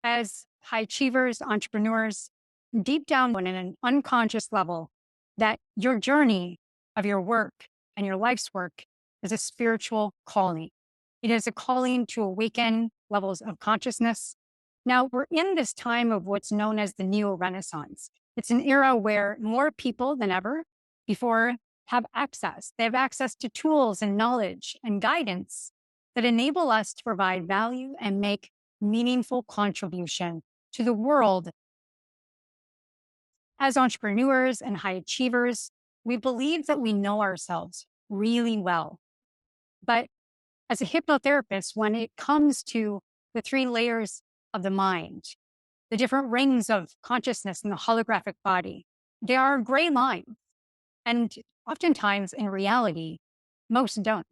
as high achievers, entrepreneurs, deep down in an unconscious level, that your journey of your work and your life's work is a spiritual calling. It is a calling to awaken levels of consciousness. Now, we're in this time of what's known as the Neo Renaissance. It's an era where more people than ever before have access. They have access to tools and knowledge and guidance that enable us to provide value and make meaningful contribution to the world. As entrepreneurs and high achievers, we believe that we know ourselves really well. But as a hypnotherapist, when it comes to the three layers of the mind, the different rings of consciousness in the holographic body, there are gray lines. And oftentimes in reality, most don't.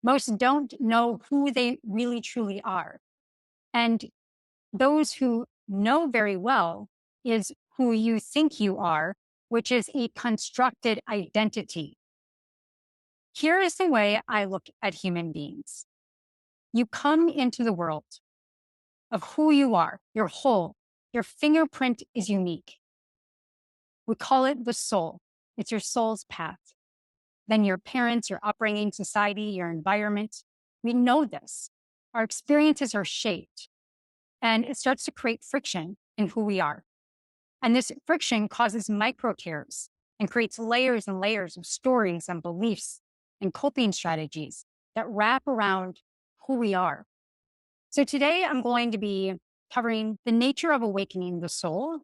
Most don't know who they really truly are. And those who know very well is who you think you are, which is a constructed identity. Here is the way I look at human beings. You come into the world of who you are, you're whole. Your fingerprint is unique. We call it the soul. It's your soul's path. Then your parents, your upbringing, society, your environment. We know this. Our experiences are shaped, and it starts to create friction in who we are. And this friction causes micro tears and creates layers and layers of stories and beliefs and coping strategies that wrap around who we are. So today I'm going to be covering the nature of awakening the soul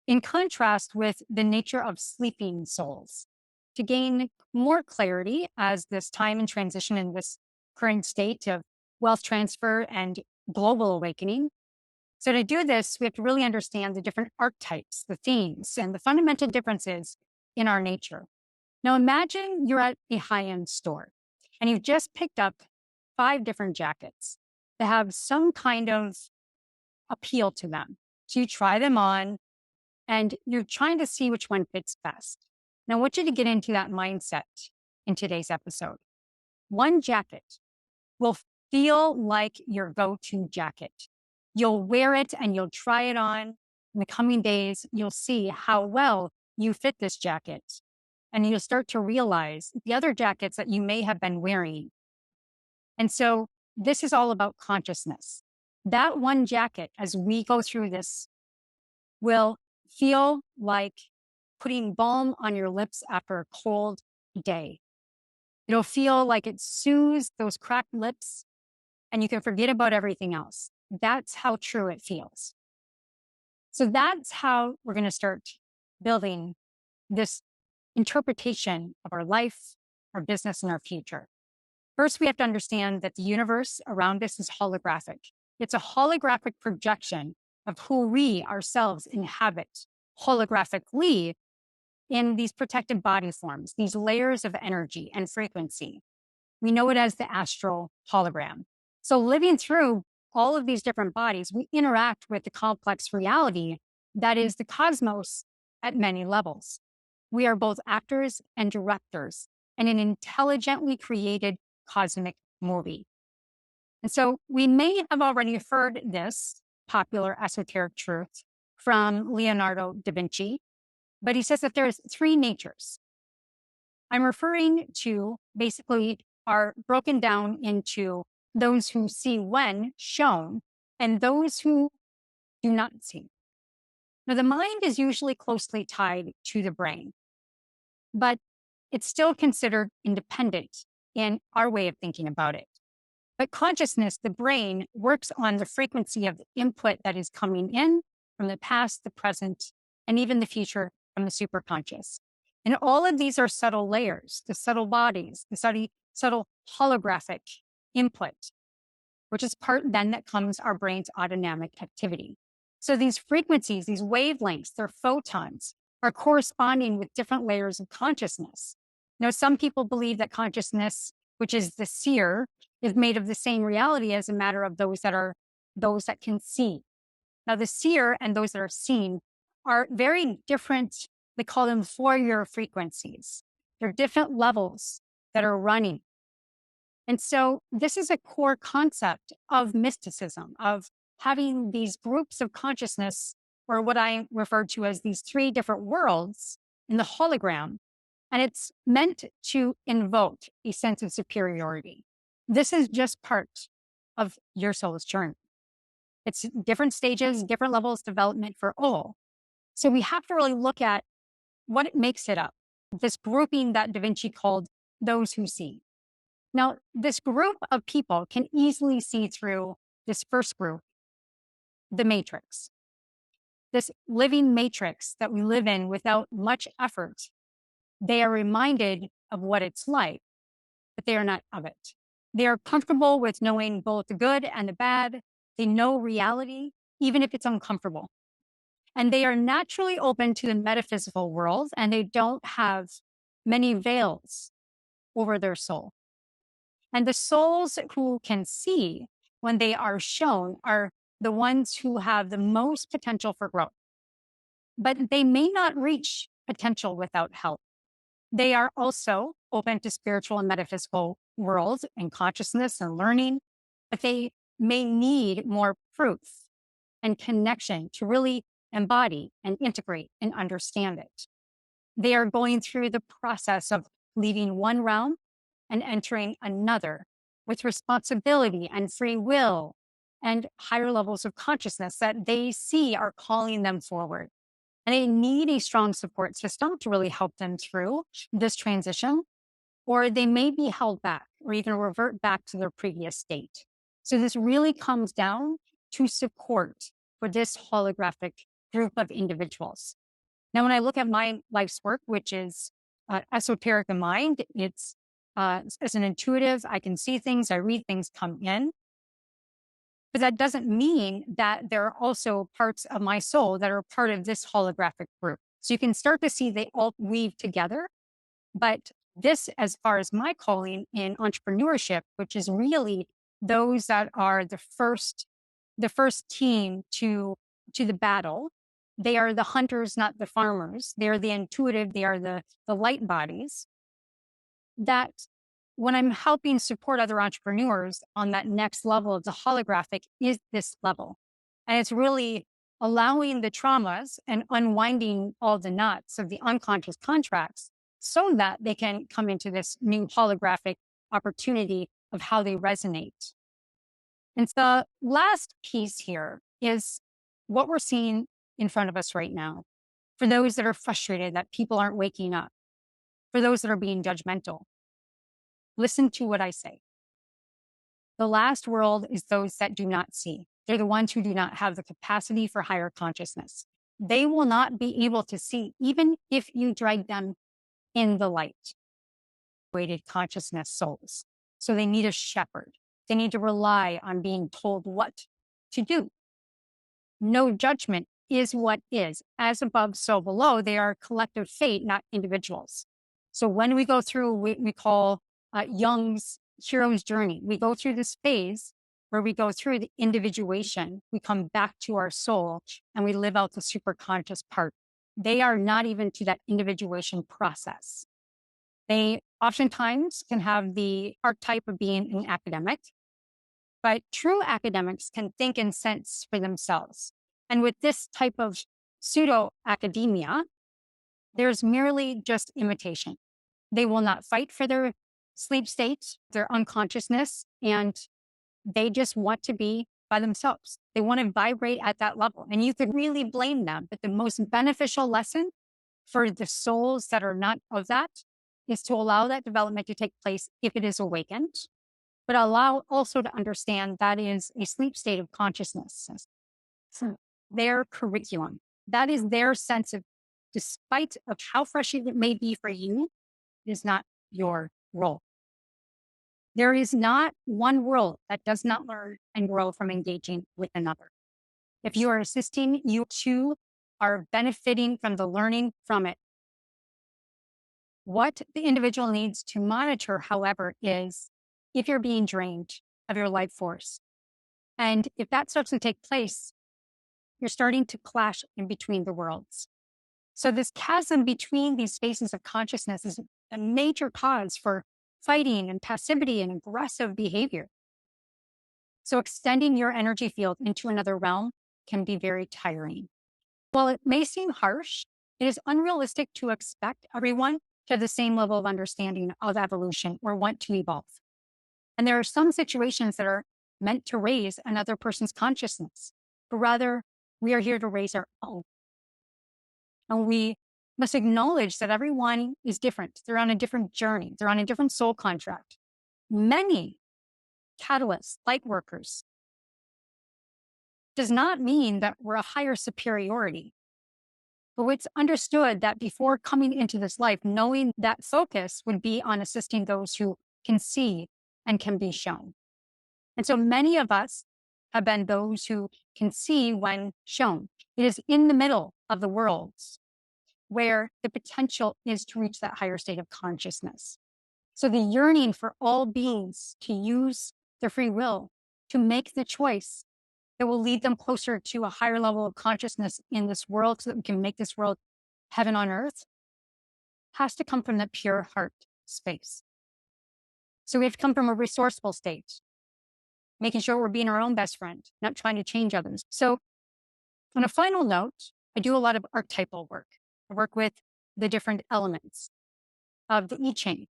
in contrast with the nature of sleeping souls, to gain more clarity as this time in transition in this current state of wealth transfer and global awakening. So to do this, we have to really understand the different archetypes, the themes, and the fundamental differences in our nature. Now imagine you're at a high-end store and you've just picked up 5 different jackets that have some kind of appeal to them. So you try them on and you're trying to see which one fits best. Now I want you to get into that mindset in today's episode. One jacket will feel like your go-to jacket. You'll wear it and you'll try it on. In the coming days, you'll see how well you fit this jacket. And you'll start to realize the other jackets that you may have been wearing. And so this is all about consciousness. That one jacket, as we go through this, will feel like putting balm on your lips after a cold day. It'll feel like it soothes those cracked lips and you can forget about everything else. That's how true it feels. So that's how we're going to start building this interpretation of our life, our business, and our future. First, we have to understand that the universe around us is holographic. It's a holographic projection of who we ourselves inhabit holographically in these protected body forms, these layers of energy and frequency. We know it as the astral hologram. So living through all of these different bodies, we interact with the complex reality that is the cosmos at many levels. We are both actors and directors in an intelligently created cosmic movie. And so we may have already heard this popular esoteric truth from Leonardo da Vinci, but he says that there's 3 natures. I'm referring to basically are broken down into those who see when shown and those who do not see. Now, the mind is usually closely tied to the brain, but it's still considered independent in our way of thinking about it. But consciousness, the brain, works on the frequency of the input that is coming in from the past, the present, and even the future from the superconscious. And all of these are subtle layers, the subtle bodies, the subtle holographic input, which is part then that comes our brain's autonomic activity. So these frequencies, these wavelengths, they're photons, are corresponding with different layers of consciousness. Now, some people believe that consciousness, which is the seer, is made of the same reality as a matter of those that can see. Now, the seer and those that are seen are very different. They call them Fourier frequencies. They're different levels that are running. And so this is a core concept of mysticism, of having these groups of consciousness, or what I refer to as these three different worlds in the hologram. And it's meant to invoke a sense of superiority. This is just part of your soul's journey. It's different stages, different levels of development for all. So we have to really look at what makes it up. This grouping that Da Vinci called those who see. Now, this group of people can easily see through this first group, the matrix. This living matrix that we live in without much effort. They are reminded of what it's like, but they are not of it. They are comfortable with knowing both the good and the bad. They know reality, even if it's uncomfortable. And they are naturally open to the metaphysical world, and they don't have many veils over their soul. And the souls who can see when they are shown are the ones who have the most potential for growth. But they may not reach potential without help. They are also open to spiritual and metaphysical worlds and consciousness and learning, but they may need more proof and connection to really embody and integrate and understand it. They are going through the process of leaving one realm and entering another with responsibility and free will and higher levels of consciousness that they see are calling them forward. And they need a strong support system to really help them through this transition, or they may be held back or even revert back to their previous state. So this really comes down to support for this holographic group of individuals. Now, when I look at my life's work, which is esoteric in mind, it's as an intuitive, I can see things, I read things come in. But that doesn't mean that there are also parts of my soul that are part of this holographic group. So you can start to see they all weave together. But this, as far as my calling in entrepreneurship, which is really those that are the first team to the battle, they are the hunters, not the farmers. They're the intuitive, they are the light bodies. That when I'm helping support other entrepreneurs on that next level of the holographic is this level. And it's really allowing the traumas and unwinding all the knots of the unconscious contracts so that they can come into this new holographic opportunity of how they resonate. And the last piece here is what we're seeing in front of us right now. For those that are frustrated that people aren't waking up, for those that are being judgmental, listen to what I say. The last world is those that do not see. They're the ones who do not have the capacity for higher consciousness. They will not be able to see, even if you drag them in the light. Weighted consciousness souls. So they need a shepherd. They need to rely on being told what to do. No judgment is what is. As above, so below. They are collective fate, not individuals. So when we go through what we call Jung's hero's journey, we go through this phase where we go through the individuation. We come back to our soul and we live out the superconscious part. They are not even to that individuation process. They oftentimes can have the archetype of being an academic, but true academics can think and sense for themselves. And with this type of pseudo academia, there's merely just imitation. They will not fight for their sleep state, their unconsciousness, and they just want to be by themselves. They want to vibrate at that level. And you could really blame them. But the most beneficial lesson for the souls that are not of that is to allow that development to take place if it is awakened, but allow also to understand that is a sleep state of consciousness. So their curriculum, that is their sense of, despite of how frustrating it may be for you, it is not your role. There is not one world that does not learn and grow from engaging with another. If you are assisting, you too are benefiting from the learning from it. What the individual needs to monitor, however, is if you're being drained of your life force. And if that starts to take place, you're starting to clash in between the worlds. So this chasm between these spaces of consciousness is a major cause for fighting and passivity and aggressive behavior. So extending your energy field into another realm can be very tiring. While it may seem harsh, it is unrealistic to expect everyone to have the same level of understanding of evolution or want to evolve. And there are some situations that are meant to raise another person's consciousness, but rather we are here to raise our own. And we must acknowledge that everyone is different. They're on a different journey. They're on a different soul contract. Many catalysts, light workers, does not mean that we're a higher superiority. But it's understood that before coming into this life, knowing that focus would be on assisting those who can see and can be shown. And so many of us have been those who can see when shown. It is in the middle of the worlds where the potential is to reach that higher state of consciousness. So the yearning for all beings to use their free will to make the choice that will lead them closer to a higher level of consciousness in this world so that we can make this world heaven on earth has to come from the pure heart space. So we have to come from a resourceful state, making sure we're being our own best friend, not trying to change others. So on a final note, I do a lot of archetypal work. I work with the different elements of the I Ching.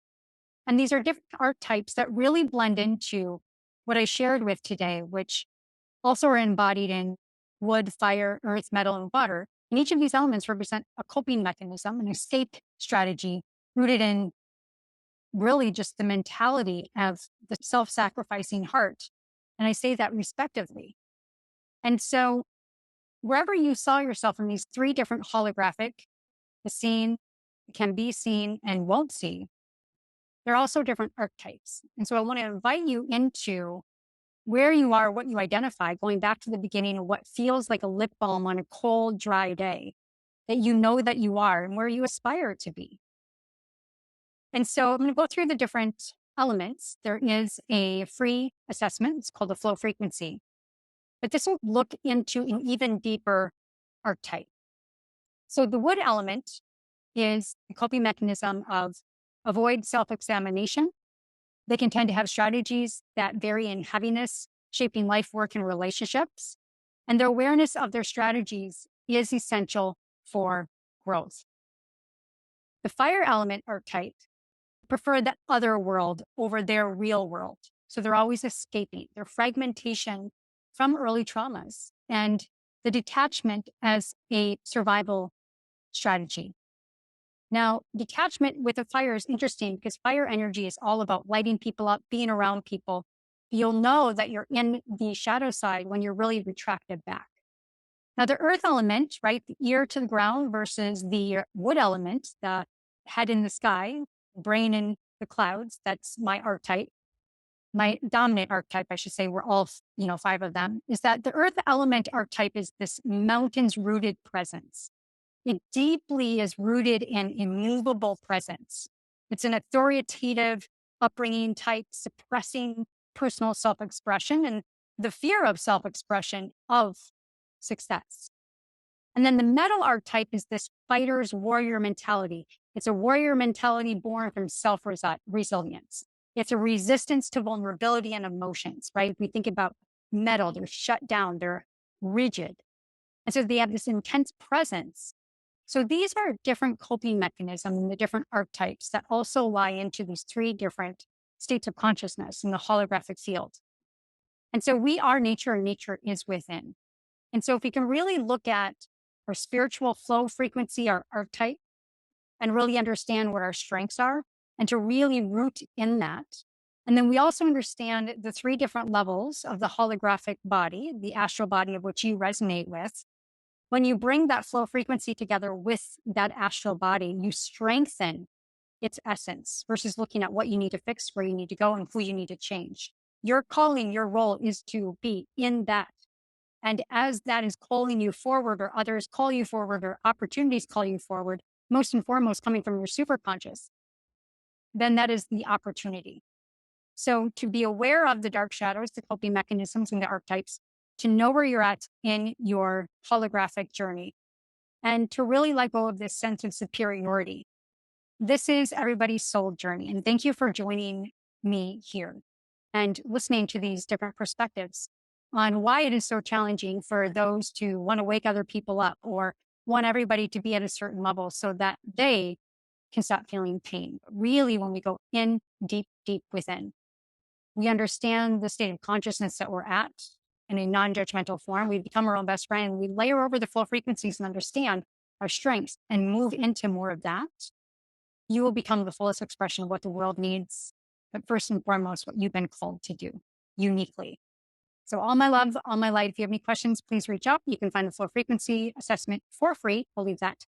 And these are different archetypes that really blend into what I shared with today, which also are embodied in wood, fire, earth, metal, and water. And each of these elements represent a coping mechanism, an escape strategy rooted in really just the mentality of the self-sacrificing heart. And I say that respectively. And so wherever you saw yourself in these three different holographic, the seen, can be seen, and won't see, there are also different archetypes. And so I want to invite you into where you are, what you identify, going back to the beginning of what feels like a lip balm on a cold, dry day, that you know that you are and where you aspire to be. And so I'm going to go through the different elements. There is a free assessment. It's called the flow frequency. But this will look into an even deeper archetype. So the wood element is the coping mechanism of avoid self-examination. They can tend to have strategies that vary in heaviness, shaping life, work, and relationships. And their awareness of their strategies is essential for growth. The fire element archetype prefer the other world over their real world. So they're always escaping. Their fragmentation from early traumas and the detachment as a survival strategy. Now, detachment with a fire is interesting because fire energy is all about lighting people up, being around people. You'll know that you're in the shadow side when you're really retracted back. Now, the earth element, right, the ear to the ground versus the wood element, the head in the sky, brain in the clouds, that's my archetype. My dominant archetype, I should say, we're all, 5 of them, is that the earth element archetype is this mountains rooted presence. It deeply is rooted in immovable presence. It's an authoritative upbringing type, suppressing personal self-expression and the fear of self-expression of success. And then the metal archetype is this fighter's warrior mentality. It's a warrior mentality born from self-resilience. It's a resistance to vulnerability and emotions, right? If we think about metal, they're shut down, they're rigid. And so they have this intense presence. So these are different coping mechanisms and the different archetypes that also lie into these 3 different states of consciousness in the holographic field. And so we are nature and nature is within. And so if we can really look at our spiritual flow frequency, our archetype, and really understand what our strengths are and to really root in that. And then we also understand the 3 different levels of the holographic body, the astral body of which you resonate with. When you bring that flow frequency together with that astral body, you strengthen its essence versus looking at what you need to fix, where you need to go, and who you need to change. Your calling, your role is to be in that. And as that is calling you forward, or others call you forward, or opportunities call you forward, most and foremost coming from your superconscious, then that is the opportunity. So to be aware of the dark shadows, the coping mechanisms, and the archetypes, to know where you're at in your holographic journey, and to really let go of this sense of superiority. This is everybody's soul journey. And thank you for joining me here. and listening to these different perspectives on why it is so challenging for those to want to wake other people up or want everybody to be at a certain level so that they can stop feeling pain. But really, when we go in deep, deep within, we understand the state of consciousness that we're at in a non-judgmental form. We become our own best friend, and we layer over the full frequencies and understand our strengths and move into more of that. You will become the fullest expression of what the world needs, but first and foremost, what you've been called to do uniquely. So all my love, all my light. If you have any questions, please reach out. You can find the full frequency assessment for free. We'll leave that